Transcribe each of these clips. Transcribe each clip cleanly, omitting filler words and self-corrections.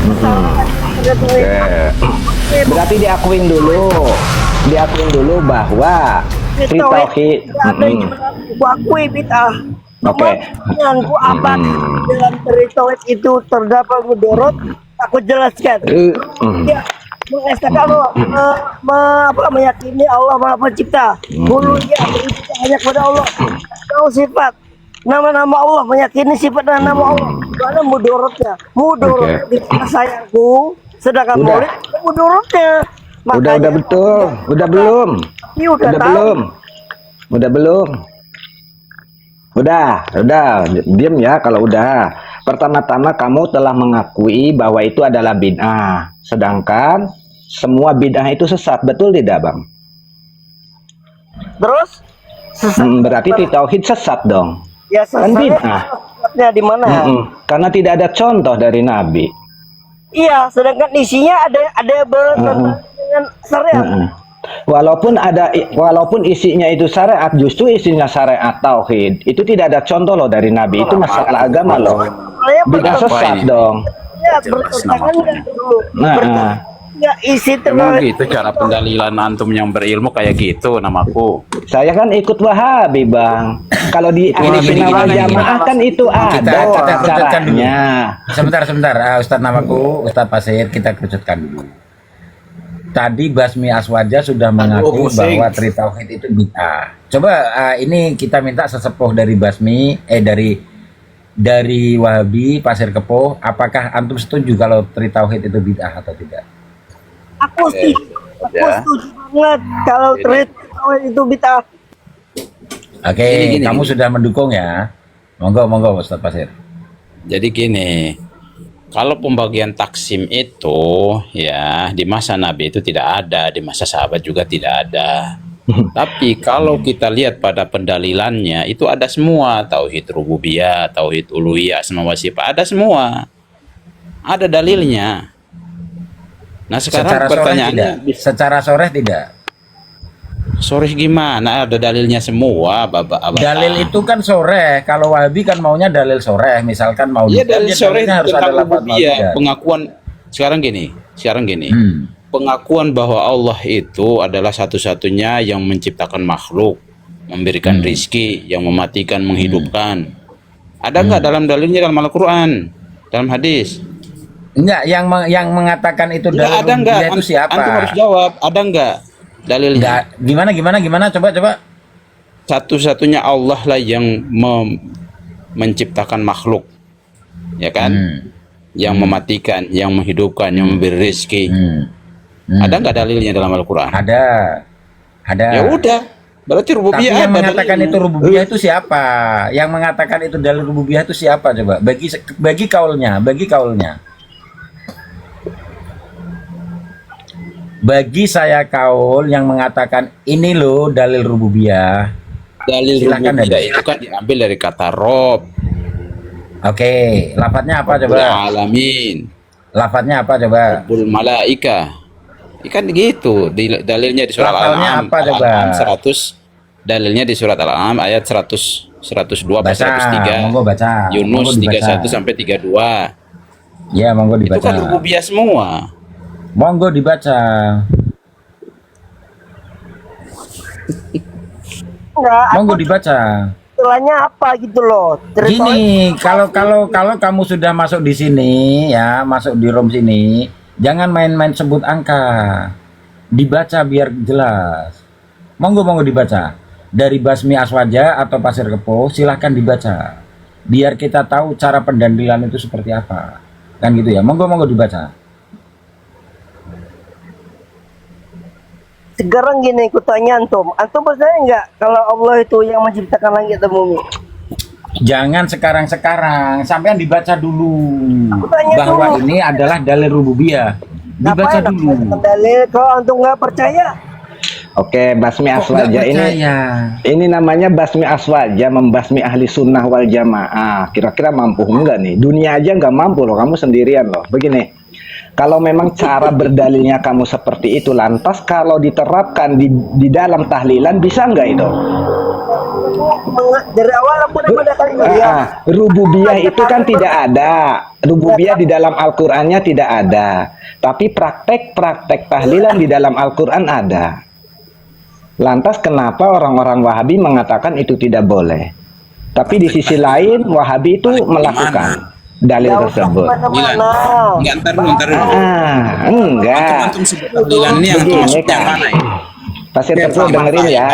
Oke. Berarti diakuin dulu bahwa tauhid. Aku akui bid'ah. Oke. Yang ku abad dalam tauhid itu terdapat mudorot, aku jelaskan. Ya, mengesahkan Allah, meyakini Allah Maha Pencipta. Uluhiyah beribadah hanya kepada Allah. Tahu sifat nama-nama Allah, meyakini sifat dan nama Allah. Karena mudorotnya di sayangku, sedangkan maulid mudorotnya. Udah betul. Udah belum? Udah belum? Udah, diam ya kalau udah. Pertama-tama kamu telah mengakui bahwa itu adalah bid'ah. Sedangkan semua bid'ah itu sesat, betul tidak, Bang? Terus? Berarti tauhid sesat dong. Ya, kan bid'ah. Di mana? Karena tidak ada contoh dari Nabi. Iya, sedangkan isinya ada bertentangan dengan syariat. Walaupun isinya itu syariat, justru isinya syariat tauhid. Itu tidak ada contoh loh dari Nabi. Itu masalah agama loh. Bid'ah sesat dong. Ya, bertentangan dulu. Ya, isi emang gitu cara pendalilan antum yang berilmu kayak gitu namaku. Saya kan ikut Wahabi, Bang. Kalau di ahli sunnah wal jamaah kan itu ada caranya. Sebentar, Ustadz namaku Ustadz Pasir, kita kerucutkan dulu. Tadi Basmi Aswaja sudah mengaku bahwa tauhid itu bid'ah. Coba ini kita minta sesepuh dari Basmi, dari Wahabi Pasir Kepo, apakah antum setuju kalau tauhid itu bid'ah atau tidak? Aku setuju banget kalau tauhid itu bid'ah. Oke, kamu sudah mendukung ya? Monggo Ustadz Pasir. Jadi gini, kalau pembagian taksim itu ya di masa Nabi itu tidak ada, di masa sahabat juga tidak ada. Tapi kalau kita lihat pada pendalilannya itu ada semua, tauhid rububiyah, tauhid uluhiyah, asma wa sifat, ada semua. Ada dalilnya. Nah sekarang pertanyaannya, secara soreh tidak. Soreh gimana? Ada dalilnya semua, Bapak. Dalil itu kan soreh. Kalau Wahabi kan maunya dalil soreh. Misalkan mau dalil soreh harus ada rububiyah. Pengakuan sekarang gini. Pengakuan bahwa Allah itu adalah satu-satunya yang menciptakan makhluk, memberikan rizki, yang mematikan, menghidupkan. Ada nggak dalam dalilnya dalam Al-Quran, dalam hadis? Enggak, yang mengatakan itu dalil ada enggak? Itu siapa? Antum harus jawab, ada enggak dalilnya? Gimana? Coba. Satu-satunya Allah lah yang menciptakan makhluk, ya kan? Yang mematikan, yang menghidupkan, yang memberi rezeki. Ada nggak dalilnya dalam Al-Quran? Ada. Ya udah, berarti rububiyah. Tapi yang mengatakan itu rububiyah itu siapa? Yang mengatakan itu dalil rububiyah itu siapa? Coba bagi kaulnya. Bagi saya kaul yang mengatakan ini loh dalil rububiyah. Dalil rububiyah itu kan diambil dari kata Rob. Oke, lafadznya apa coba? Alamin. Lafadznya apa coba? Rabbul malaika. Ikan gitu. Dalilnya di surat Al-An'am. Apa coba? 100. Dalilnya di surat Al-An'am ayat 100, 102 baca, 103. Monggo baca. Yunus 31 sampai 32. Ya, monggo dibaca. Itu kan rububiyah semua. Monggo dibaca. Monggo dibaca. Istilahnya apa gitu loh. Gini, kalau kamu sudah masuk di sini ya, masuk di room sini, jangan main-main sebut angka. Dibaca biar jelas. Monggo dibaca. Dari Basmi Aswaja atau Pasir Kepo, silahkan dibaca. Biar kita tahu cara pendalilan itu seperti apa. Kan gitu ya. Monggo dibaca. Sekarang gini, aku tanya antum percaya nggak kalau Allah itu yang menciptakan langit dan bumi? Jangan sekarang, sampean dibaca dulu bahwa ini adalah dalil rububiyah. Dibaca dulu. Dalil kalau antum nggak percaya. Oke, Basmi Aswaja ini namanya Basmi Aswaja membasmi ahli sunnah wal jamaah. Kira-kira mampu enggak nih? Dunia aja nggak mampu loh, kamu sendirian loh. Begini. Kalau memang cara berdalilnya kamu seperti itu, lantas kalau diterapkan di dalam tahlilan bisa nggak itu? dari awal aku udah pada kali ya. Rububiyah itu kan tidak ada. Rububiyah di dalam Al-Qur'annya tidak ada. Tapi praktek-praktek tahlilan di dalam Al-Qur'an ada. Lantas kenapa orang-orang Wahabi mengatakan itu tidak boleh? Tapi di sisi lain Wahabi itu melakukan dalil tersebut. Enggak, ntar dulu. Enggak. Antum sebut tahlilan ini yang Begini masuk yang kan. mana ya? Pasir Kepo dengerin ya,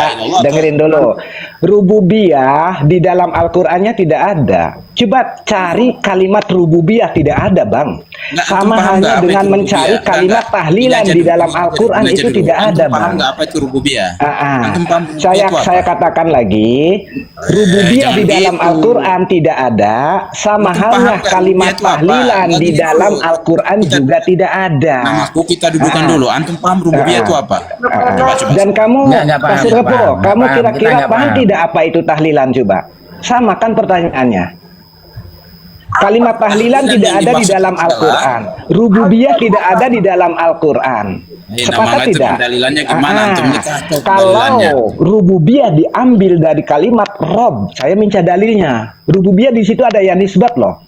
dengerin dulu. Rububiyah di dalam Al-Qur'annya tidak ada. Coba cari kalimat rububiyah, tidak ada, Bang. Sama halnya dengan mencari kalimat tahlilan di dalam Al-Qur'an itu tidak ada, Bang. Enggak apa itu rububiyah? Saya katakan lagi, rububiyah di dalam Al-Qur'an tidak ada, sama halnya kalimat tahlilan di dalam Al-Qur'an juga tidak ada. Namaku kita dudukan dulu. Antum paham rububiyah itu apa? Coba. Dan kamu, Nggak paham, Pasir nggak Kepo, paham, kamu nggak kira-kira paham, kita paham nggak tidak apa itu tahlilan coba? Sama kan pertanyaannya. Kalimat tahlilan tidak ada di dalam Al-Qur'an. Rububiyah tidak ada di dalam Al-Qur'an. Sepakat tidak? Pendalilannya gimana? Antum nikah atau pendalilannya? Kalau rububiyah diambil dari kalimat Rob, saya minta dalilnya. Rububiyah di situ ada yang nisbat loh.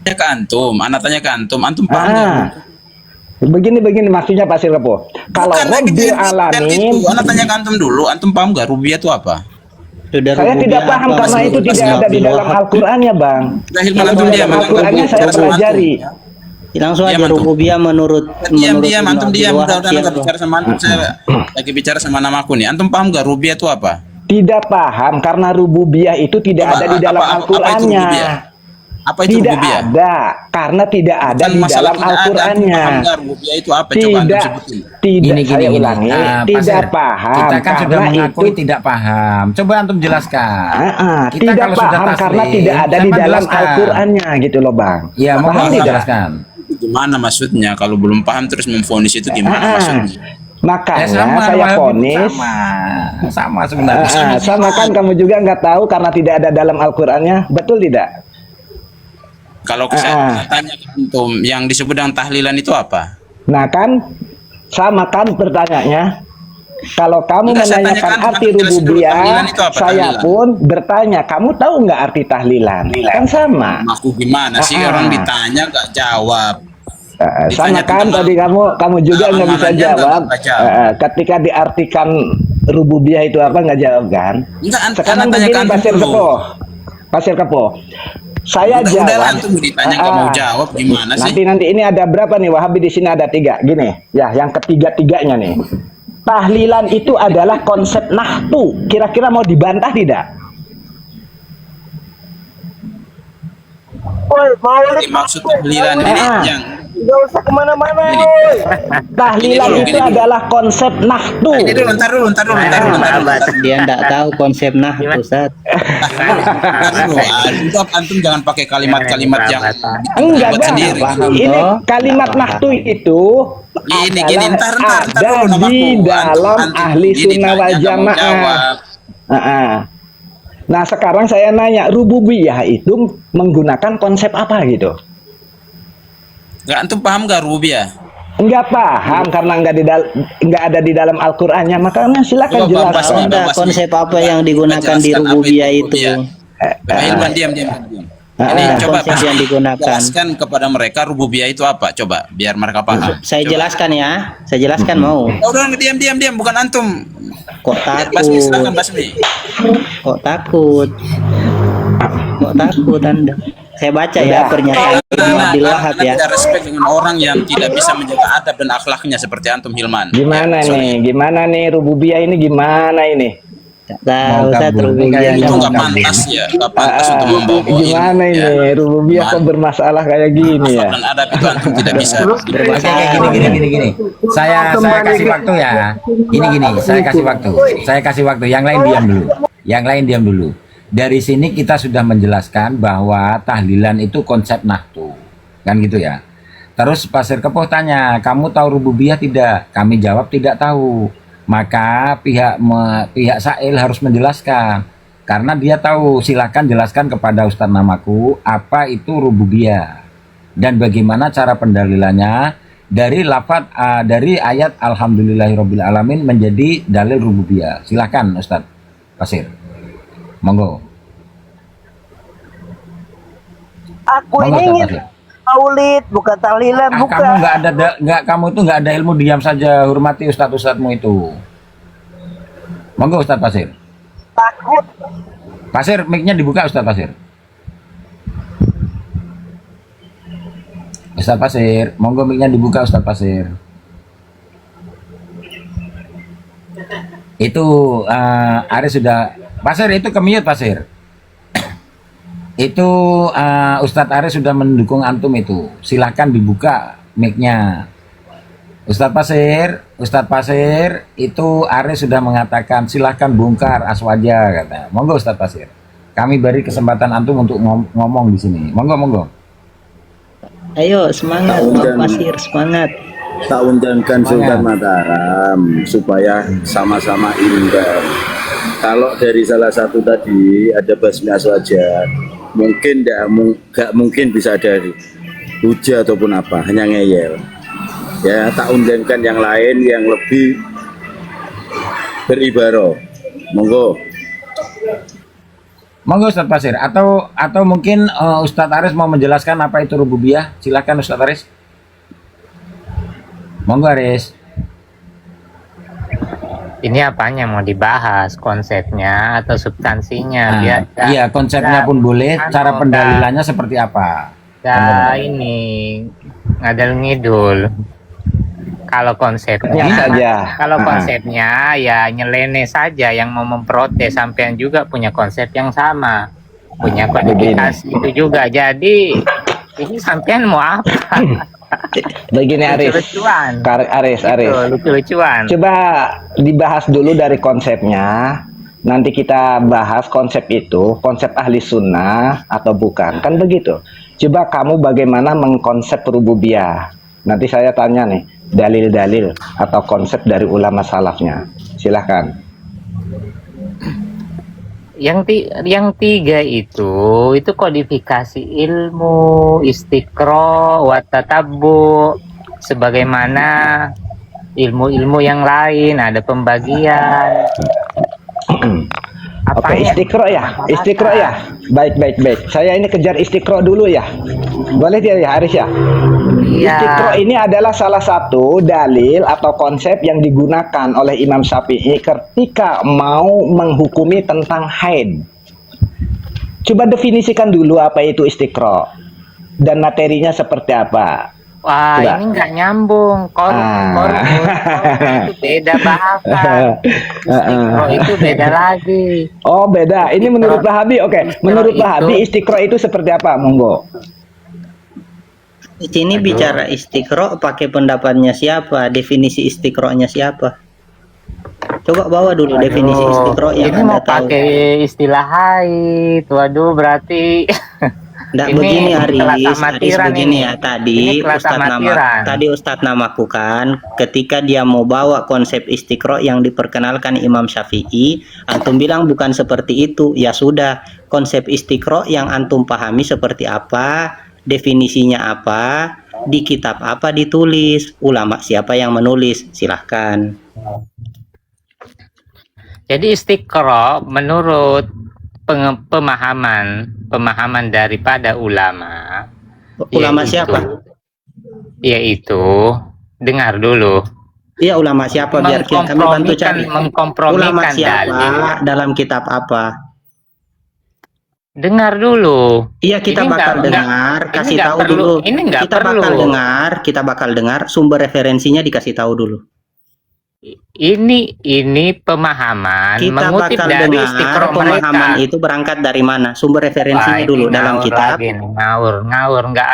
Tanya ke antum, anak tanya ke antum paham nggak? Begini maksudnya Pasir Kepo. Kalau Rabbil Alamin, anak tanya ke antum dulu, antum paham nggak rububiyah itu apa? saya tidak paham karena itu tidak ada di dalam Al-Qur'annya, Bang. Kalau di dalam Al-Qur'annya saya pelajari. Langsung aja rububiyah menurut Diam, antum diam. Udah nggak bicara sama antum, saya lagi bicara sama namaku nih. Antum paham nggak rububiyah itu apa? Tidak paham karena rububiyah itu tidak ada di dalam Al-Qur'annya. Apa itu Tidak rububiyah? ada, karena tidak ada di dalam Al-Qur'annya. Rububiyah itu apa? Coba antum sebutin. Tidak, saya ulangi, tidak Pasir, paham. kita kan sudah karena mengakui itu tidak paham. Coba antum jelaskan. Kita tidak kalau sudah paham taslim, karena tidak ada di siapa dalam jelaskan? Al-Qur'annya gitu loh, Bang. Iya, mau Paham tidak? jelaskan. Gimana maksudnya? Kalau belum paham terus memvonis itu gimana maksudnya? Makanya sama, saya Wahabi vonis sama sebenarnya. sama kan kamu juga nggak tahu karena tidak ada dalam Al-Qur'annya, betul tidak? Kalau saya tanya ke antum, yang disebut dengan tahlilan itu apa? Nah kan sama kan pertanyaannya. Kalau kamu Enggak, saya menanyakan tanyakan, arti jelasin dulu, rububiyah, tahlilan itu apa, saya tahlilan? pun bertanya, kamu tahu nggak arti tahlilan? Kan sama. Aku gimana sih orang ditanya nggak jawab? Sama Ditanya kan tentang tadi kamu juga nggak bisa amalannya jawab. nggak jawab. Ketika diartikan rububiyah itu apa nggak jawab kan? Enggak, Sekarang tanya begini ke Pasir antum Kepo, dulu. Pasir Kepo. Saya Udah jawab. lah, antum ditanya nggak mau jawab gimana sih? Nanti ini ada berapa nih Wahabi di sini ada 3. Gini, ya yang ketiga-tiganya nih. Tahlilan itu adalah konsep nahtu. Kira-kira mau dibantah tidak? Oi, mau Jadi maksud tahlilan ini yang nggak usah kemana-mana, Gini. oi. Tahlilan Gini itu dulu. adalah konsep nahtu. ini dulu, ntar dulu. Dia enggak tahu konsep nah Ustaz. Udah, antum jangan pakai kalimat-kalimat yang Enggak, buat Bang. sendiri. Paham, Ini toh? kalimat nahtu itu Gini, adalah ntar ada dulu namaku. di dalam Antum ahli gini sunnah wal tanya, nggak mau jamaah. jawab. Nah sekarang saya nanya, rububiyah itu menggunakan konsep apa gitu? Nggak, antum paham nggak rububiyah? Enggak paham karena enggak ada di dalam Al-Qur'annya, makanya silakan Coba, jelaskan. Bang, Ada konsep apa yang digunakan di Jelaskan apa rububiyah itu itu? rububiyah. Hilman, diam. Ini coba Konsep yang digunakan. jelaskan kepada mereka rububiyah itu apa? Coba biar mereka paham. Saya Coba. jelaskan ya. Saya jelaskan mau. Udah, diam, bukan antum. Kok Basmi, silakan takut? Basmi. Kok takut? Kok takut Anda? Saya baca ya pernyataan Ibnu Abdul Wahab ya. Tidak respect dengan orang yang tidak bisa menjaga adab dan akhlaknya seperti antum Hilman. Gimana Ya, nih? Gimana nih rububiyah ini gimana ini? Tak tahu Mau Ustaz kabur. rububiyah. Itu Mau nggak kabur. pantas ya, nggak pantas untuk membawa Gimana ilmu, ini? ya. Rububiyah kok bermasalah kayak gini ya? Akhlak dan adab itu antum tidak bisa. Bermasalah. Gini. Saya kasih waktu ya. Gini, saya kasih waktu. Saya kasih waktu. Yang lain diam dulu. Dari sini kita sudah menjelaskan bahwa tahlilan itu konsep nahtu. Kan gitu ya. Terus Pasir Kepo tanya, kamu tahu rububiyah tidak? Kami jawab tidak tahu. Maka pihak Sa'il harus menjelaskan. Karena dia tahu, silakan jelaskan kepada Ustadz namaku apa itu rububiyah dan bagaimana cara pendalilannya dari lafaz dari ayat alhamdulillahirabbil alamin menjadi dalil rububiyah. Silakan Ustaz Pasir. Monggo. Aku Monggo, ini Ustaz ingin Pasir. maulid, bukan tahlilan, Kamu bukan. kamu itu nggak ada ilmu, diam saja, hormati ustadz-ustadzmu itu. Monggo Ustaz Pasir. Takut. Pasir, mic-nya dibuka Ustaz Pasir. Ustaz Pasir, monggo mic-nya dibuka Ustaz Pasir. Itu Aris sudah Pasir itu ke-mute Pasir. Itu Ustadz Aris sudah mendukung antum itu. Silakan dibuka mic-nya. Ustadz Pasir itu Aris sudah mengatakan silahkan bongkar aswaja kata. Monggo Ustadz Pasir. Kami beri kesempatan antum untuk ngomong di sini. Monggo. Ayo semangat Bang Pasir, semangat. Tak undangkan Sultan Mataram supaya sama-sama imbang. Kalau dari salah satu tadi ada basmi aswaja, mungkin nggak mungkin bisa ada hujah ataupun apa, hanya ngeyel. Ya, tak undangkan yang lain yang lebih beribaroh. Monggo. Monggo Ustadz Pasir. Atau mungkin Ustadz Aris mau menjelaskan apa itu rububiyah. Silakan Ustadz Aris. Monggo Aris. Ini apanya mau dibahas, konsepnya atau substansinya? Iya, konsepnya pun boleh, cara pendalilannya seperti apa? Ini ngadal ngidul. Kalau konsepnya saja. Kalau konsepnya ya nyeleneh saja, yang mau memprotes sampean juga punya konsep yang sama. Punya kodifikasi itu juga. Jadi ini sampean mau apa? Begini Aris. Lucu-lucuan. Aris. Lucu-lucuan. Coba dibahas dulu dari konsepnya. Nanti kita bahas konsep itu, konsep ahli sunnah atau bukan. Kan begitu. Coba kamu bagaimana mengkonsep rububiyah. Nanti saya tanya nih, dalil-dalil atau konsep dari ulama salafnya. Silahkan. Yang tiga itu kodifikasi ilmu, istiqra, watatabbu, sebagaimana ilmu-ilmu yang lain ada pembagian. Oke, istiqra ya. Baik. Saya ini kejar istiqra dulu ya. Boleh tidak ya Aris ya? Iya. Istiqra ini adalah salah satu dalil atau konsep yang digunakan oleh Imam Syafi'i ketika mau menghukumi tentang haid. Coba definisikan dulu apa itu istiqra dan materinya seperti apa. Wah, Coba. ini nggak nyambung. Korun itu beda bahasa. Istiqra itu beda lagi. Oh, beda. Ini menurut Wahabi. Oke. Menurut Wahabi istiqra itu seperti apa? Monggo. Di sini bicara istiqra pakai pendapatnya siapa? Definisi istiqra-nya siapa? Coba bawa dulu definisi istiqra yang ini Anda mau tahu. pakai istilah haid. Waduh, berarti Nggak ini begini kelas Aris amatiran begini ini. ya Ini kelas amatiran. Tadi Ustadz namakukan ketika dia mau bawa konsep istiqra yang diperkenalkan Imam Syafi'i, antum bilang bukan seperti itu. Ya sudah, konsep istiqra yang antum pahami seperti apa, definisinya apa, di kitab apa ditulis, ulama siapa yang menulis, silahkan. Jadi istiqra menurut pemahaman daripada ulama. Ulama siapa? Yaitu dengar dulu. Iya, ulama siapa biar kami bantu cari. Ulama Mengkompromikan siapa dalil. dalam kitab apa? Dengar dulu. Iya, kita Ini bakal nggak- dengar, ini kasih nggak tahu perlu, dulu. ini nggak Kita perlu. bakal dengar sumber referensinya dikasih tahu dulu. Ini pemahaman Kita mengutip bakal dari dengar istiqra pemahaman mereka. itu berangkat dari mana? Sumber referensinya Wah, dulu ini dalam ngawur kitab. lagi nih, ngawur nggak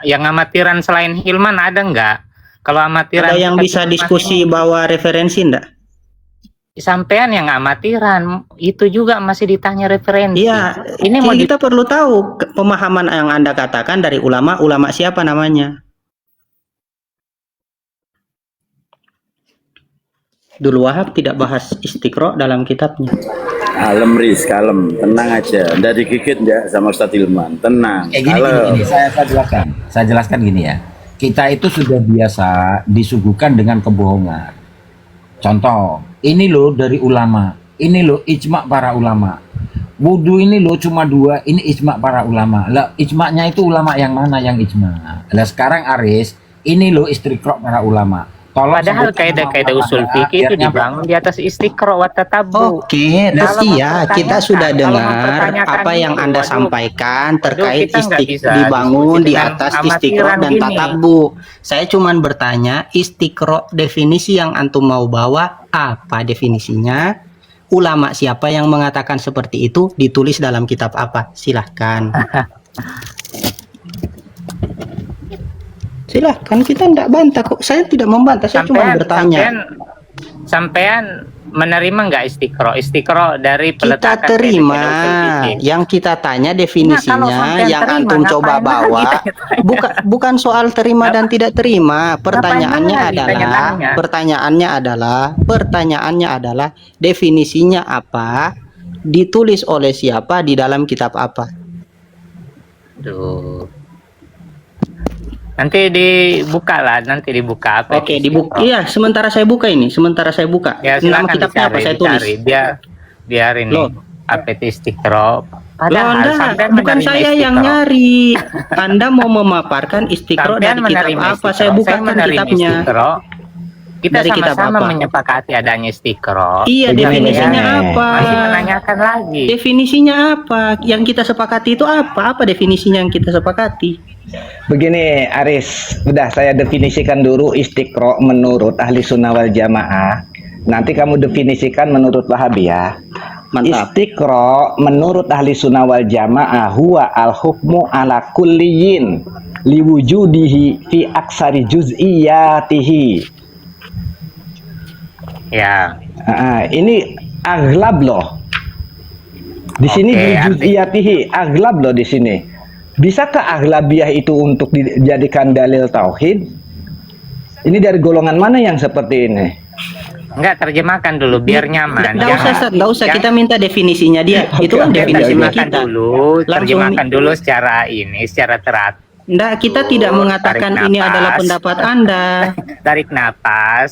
yang amatiran selain Hilman ada nggak? Kalau amatiran Ada yang kita bisa cuma diskusi bawa referensi enggak? sampean yang amatiran itu juga masih ditanya referensi. Iya, Ini mau kita perlu tahu pemahaman yang Anda katakan dari ulama siapa namanya? Dulu Wahab tidak bahas istiqra dalam kitabnya. Kalem Riz, kalem, tenang aja. Nggak digigit ya sama Ustadz Hilman, tenang. Gini, Kalem. saya jelaskan gini ya. kita itu sudah biasa disuguhkan dengan kebohongan. Contoh, ini loh dari ulama, ini loh ijma para ulama. Wudhu ini loh cuma 2, ini ijma para ulama. Lah ijma'nya itu ulama yang mana yang ijma? Lah sekarang Aris, ini loh istiqra' para ulama. Tolong Padahal sebutkan kaidah-kaidah ulama usul Anda, fikih itu biar nyampe. dibangun di atas istiqra' wa tatabbu. Oke, Kalau iya, kita sudah kalau dengar mempertanyakan apa yang itu, Anda waduh, sampaikan waduh, terkait kita nggak bisa dibangun diskusi di dengan atas amatiran istiqro' dan gini. tatabbu. Saya cuman bertanya, istiqro' definisi yang antum mau bawa apa definisinya? Ulama siapa yang mengatakan seperti itu? Ditulis dalam kitab apa? Silahkan. Silahkan, kita tidak bantah kok. Saya tidak membantah, saya cuma bertanya. Sampean menerima nggak istiqro dari Kita peletakan terima, kaidah-kaidah usul fikih? yang kita tanya Nah, kalau definisinya, sampean yang terima, antum coba ngapain bawa, lagi tanya-tanya? bukan soal terima dan tidak terima. Pertanyaannya lagi tanya-tanya? Pertanyaannya adalah definisinya apa, ditulis oleh siapa, di dalam kitab apa. Duh. Nanti dibuka lah, nanti dibuka apa? Oke, itu dibuka. istiqro'? Iya, sementara saya buka ini, Ya, Nama silakan kitabnya apa? dicari, Saya tulis. biar ini Loh. apa itu istiqro'. Loh, Padahal Anda, sampean bukan menerima saya yang istiqro'. nyari. Anda mau memaparkan istiqro' Sampean dari kitab menerima apa? istiqro', Saya bukakan menerima kitabnya. istiqro'. Kita Dari kitab sama-sama apa? menyepakati adanya istiqro'. Iya, Begini, definisinya begini. apa? Masih menanyakan lagi. Definisinya apa? Yang kita sepakati itu apa? Apa definisinya yang kita sepakati? Begini Aris, udah saya definisikan dulu istiqro menurut ahli sunnah wal jamaah. Nanti kamu definisikan menurut Wahabiyah. Mantap. Istiqro menurut ahli sunnah wal jamaah huwa al hukmu ala kulliyin liwujudihi fi aksari juz'iyatihi. Ya. Ini aglab loh. Di sini Oke, juz'iyatihi aglab loh di sini. Bisakah aglabiyah itu untuk dijadikan dalil tauhid? Ini dari golongan mana yang seperti ini? Enggak, terjemahkan dulu biar nyaman. Nggak usah, Ustaz. Nggak usah. Kita minta definisinya dia. Itu kan Oke, definisinya terjemahkan kita. dulu, Langsung- terjemahkan dulu secara teratur. Nggak, kita tidak mengatakan Tarik ini nafas. adalah pendapat Anda. Tarik napas,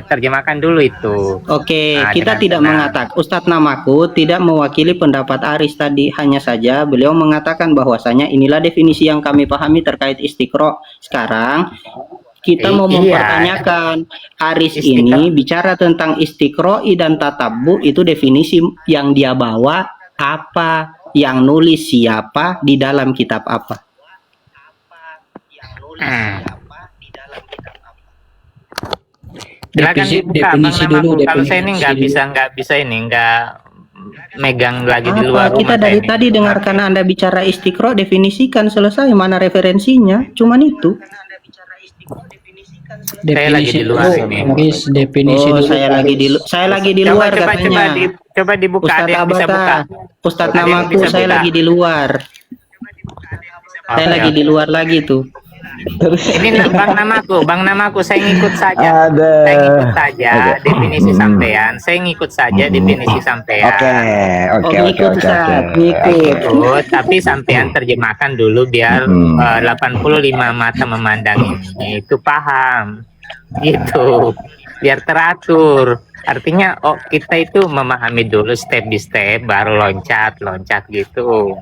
terjemahkan dulu itu. Oke, Nah, kita dengan tidak tenang. mengatakan, Ustadz Namaku tidak mewakili pendapat Aris tadi, hanya saja beliau mengatakan bahwasanya inilah definisi yang kami pahami terkait istiqro. Sekarang kita mau Iya. mempertanyakan, Aris Istiqro. ini bicara tentang istiqro'i dan tatabbu, itu definisi yang dia bawa apa, yang nulis siapa, di dalam kitab apa. Silakan dibuka, Bang definisi dulu, Namaku. Kalau saya ini nggak definisi bisa ini nggak megang lagi di Apa? luar Kita rumah dari saya ini. tadi dengarkan Anda bicara istiqro, definisikan, selesai. Mana referensinya? Cuman itu. Saya lagi di luar ini. Definisi saya lagi di luar katanya. Coba dibuka, ada Ustadz yang bisa buka. Abata, Ustadz Ada yang Namaku, bisa saya buka. lagi di luar. Saya Oke, lagi oke. di luar lagi tuh. Terus Ini Bang Namaku, saya ngikut saja. Ada. Saya ngikut saja Oke. definisi sampean. Saya ngikut saja definisi sampean. Oke, oke, Oh, oke, ngikut, oke, Ustaz, oke. ngikut. Ngikut, tapi sampean terjemahkan dulu biar 85 mata memandang ini itu paham. Gitu. Biar teratur. Artinya kita itu memahami dulu step by step baru loncat gitu.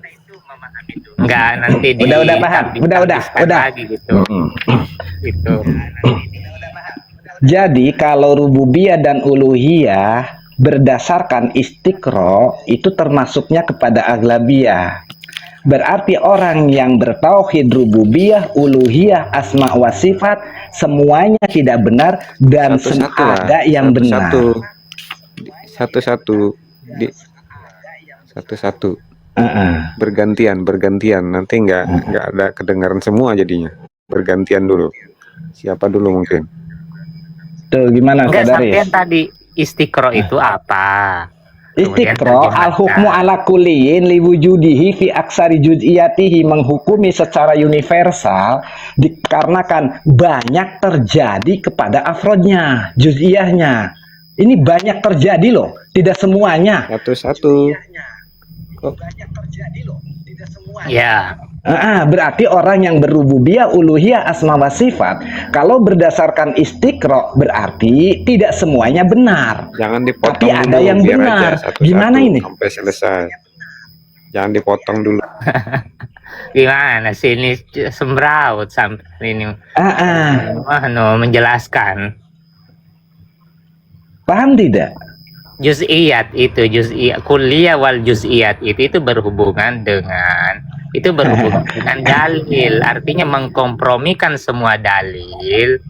Enggak nanti Udah paham. Udah. lagi gitu. Gitu. Jadi kalau rububiyah dan uluhiyah berdasarkan istiqro itu termasuknya kepada aglabiyah. Berarti orang yang bertauhid rububiyah, uluhiyah, asma wa sifat semuanya tidak benar dan Satu-satu lah. ada yang benar. Satu-satu Heeh. bergantian nanti nggak ada kedengaran semua jadinya, bergantian dulu. Siapa dulu mungkin? Tuh gimana Enggak, Kadaris? sampean tadi istiqro itu apa? Kemudian Istiqro terjemahkan. al hukmu ala kulliyin liwujudihi fi aksari juz'iyatihi, menghukumi secara universal dikarenakan banyak terjadi kepada afrodnya, juz'iyahnya. Ini banyak terjadi loh, tidak semuanya. Satu-satu. Kok Ya, Berarti orang yang berububiyah, uluhiyah, asma wa sifat, kalau berdasarkan istiqro berarti tidak semuanya benar. Jangan dipotong Tapi ada dulu, yang biar benar. aja satu-satu Gimana ini? sampai selesai. Jangan dipotong dulu. gimana sih ini sembraut sampai ini menjelaskan Paham tidak? juz'iyat itu juz'iyat kulliyah wal juz'iyat itu berhubungan dengan dalil, artinya mengkompromikan semua dalil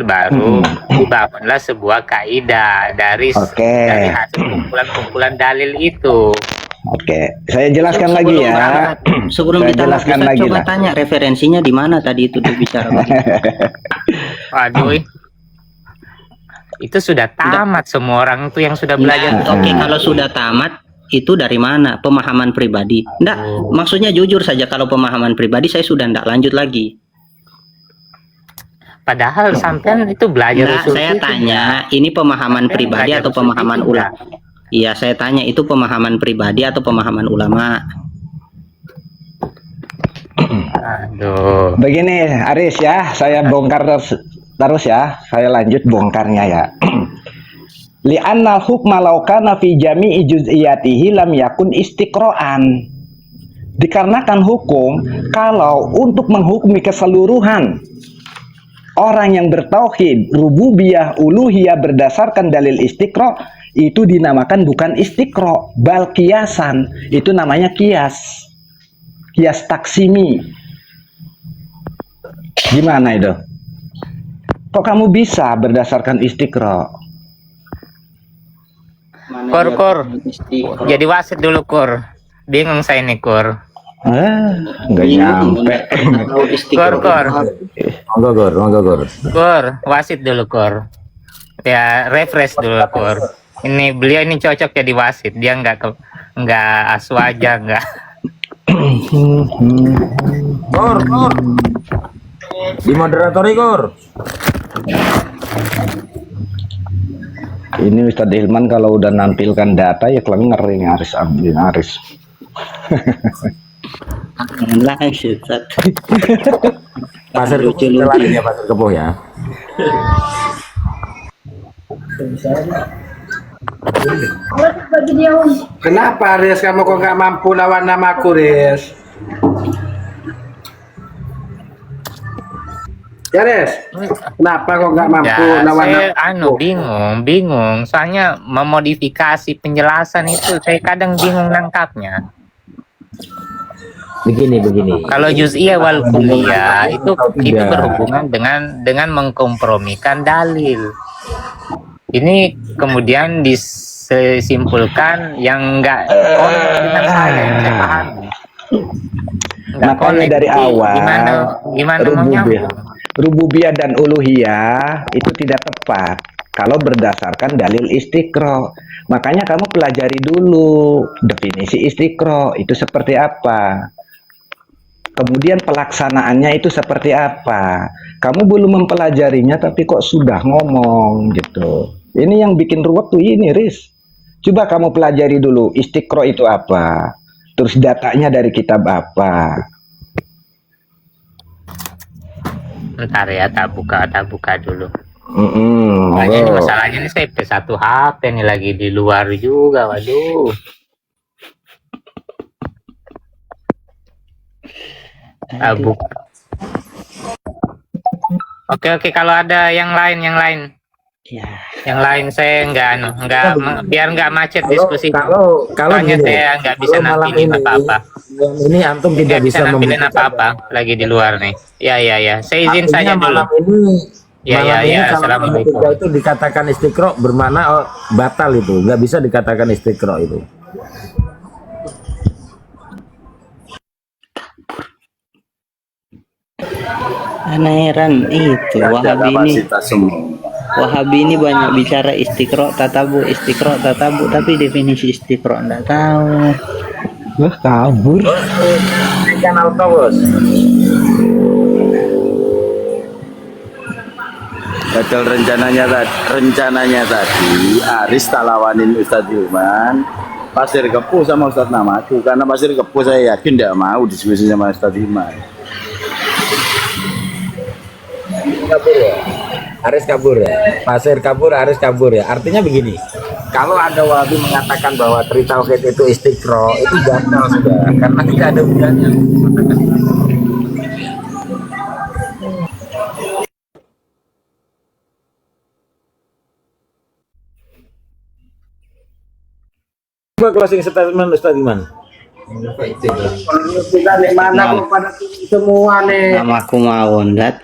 baru dibangunlah sebuah kaidah dari hasil kumpulan dalil itu. Oke, saya jelaskan lagi ya. Sebelum Saya ditanya, jelaskan bisa lagi coba lah. tanya referensinya di mana tadi itu dibicara begitu. Waduh, itu sudah tamat semua orang tuh yang sudah belajar. Oke, kalau sudah tamat itu dari mana? Pemahaman pribadi. Enggak, maksudnya jujur saja, kalau pemahaman pribadi saya sudah enggak lanjut lagi. Padahal sampean itu belajar Nah, usul saya fikih. tanya, ini pemahaman pribadi belajar atau usul pemahaman fikih, ulama? Iya, saya tanya itu pemahaman pribadi atau pemahaman ulama? Aduh. Begini, Aris ya, saya bongkar terus ya. Saya lanjut bongkarnya ya. Li'annal hukma law kana fi jami'i juz'iyatihi lam yakun istiqro'an. Dikarenakan hukum, kalau untuk menghukumi keseluruhan orang yang bertauhid, rububiyah, uluhiyah berdasarkan dalil istiqro, itu dinamakan bukan istiqro, bal kiasan. Itu namanya kias. Kias taksimi. Gimana itu? Kok kamu bisa berdasarkan istiqro? Kur. Jadi wasit dulu, Kur. Bingung saya nih, Kur. Nggak nyampe. Kur. Monggo Gor. Kur, wasit dulu, Kur. Ya, refresh dulu, Kur. Ini beliau ini cocok jadi wasit. Dia nggak aswaja, nggak. Gor. Di moderatori Gor. Ini Ustadz Hilman kalau udah nampilkan data ya kelenger ini Aris. Pasir lucu lagi ya, pasir kepuh ya. Kenapa Riz, kamu kok nggak mampu lawan namaku, Riz? Ya Riz, kenapa kok nggak mampu Ya, lawan saya namaku? bingung. Soalnya memodifikasi penjelasan itu saya kadang bingung nangkapnya. Begini. Kalau juz'iyah wal kulliyah itu berhubungan dengan mengkompromikan dalil. Ini kemudian disimpulkan yang enggak connect dengan saya pahami. Makanya dari awal gimana mau nyambung? Rububiyah dan uluhiyah itu tidak tepat kalau berdasarkan dalil istiqro. Makanya kamu pelajari dulu definisi istiqro itu seperti apa. Kemudian pelaksanaannya itu seperti apa. Kamu belum mempelajarinya tapi kok sudah ngomong gitu. Ini yang bikin ruwet tuh ini, Riz. Coba kamu pelajari dulu istiqro itu apa. Terus datanya dari kitab apa. Bentar ya, tak buka dulu. Makanya ini masalahnya ini saya satu HP nih lagi di luar juga, waduh. Oke, kalau ada yang lain. Ya. Yang lain saya enggak biar enggak macet diskusi. Kalau Soalnya gini, saya enggak bisa kalau malam nampilin apa-apa. Ini antum tidak bisa nampilin apa-apa lagi di luar nih. Ya. Saya izin saja dulu. Malam ini Ya. kalau Assalamualaikum. itu dikatakan istiqro bermakna batal itu, nggak bisa dikatakan istiqro itu. Ana heran itu Ada kapasitas semua. Wahabi ini banyak bicara istiqro tatabu, tapi definisi istiqro enggak tahu. Wah, kabur. Kanal Bos. Padahal rencananya tadi Aris tak lawanin Ustadz Hilman, Pasir Kepuh sama Ustadz Namaku, karena Pasir Kepuh saya yakin tidak mau diskusi sama Ustadz Iman. Kabur ya, Aris kabur ya, Pasir kabur, Aris kabur ya. Artinya begini, kalau ada Wahabi mengatakan bahwa Tri Tauhid itu istiqro, itu gagal sudah, karena tidak ada hubungannya. Coba closing statement Ustaz Iman. Kita di mana kepada semua nih. Namaku mawon dat.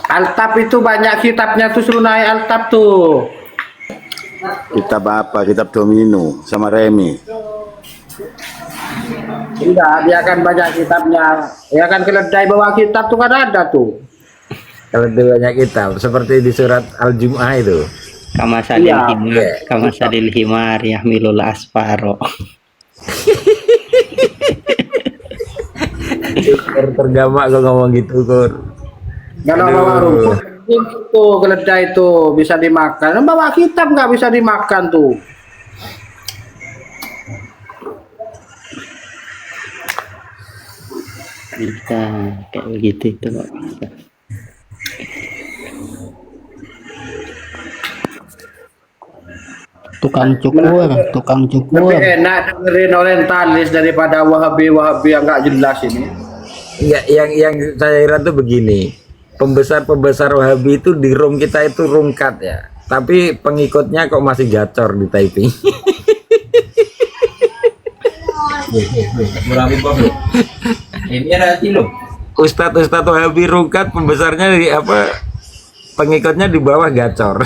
Altab itu banyak kitabnya tuh, suruh naik Altab tuh. Kitab apa? Kitab Domino sama Remi. Tidak, dia kan banyak kitabnya. Ya kan keledai bawa kitab tuh kan ada tuh. Kalau itu banyak kitab, seperti di surat Al-Jum'ah itu. Kamasadil Iya. himar, kamasadil himar yahmilul asfaro. Kur tergamak kok ngomong gitu, Kur. Kalau bawa rumput itu keledai itu bisa dimakan. Bawa kitab nggak bisa dimakan tuh. Kita kayak begitu itu Pak. Tukang cukur. Lebih enak dengerin orientalis daripada Wahabi yang nggak jelas ini. Enggak, yang saya heran tuh begini. Pembesar Wahabi itu di room kita itu room cut ya. Tapi pengikutnya kok masih gacor di typing. Ini ada loh. Ustadz Wahabi room cut, pembesarnya di apa? Pengikutnya di bawah gacor.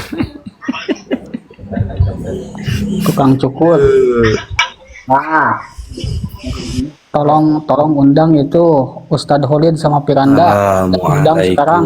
Tukang cukur. Nah, Tolong undang itu Ustadz Holid sama Piranda. Undang sekarang.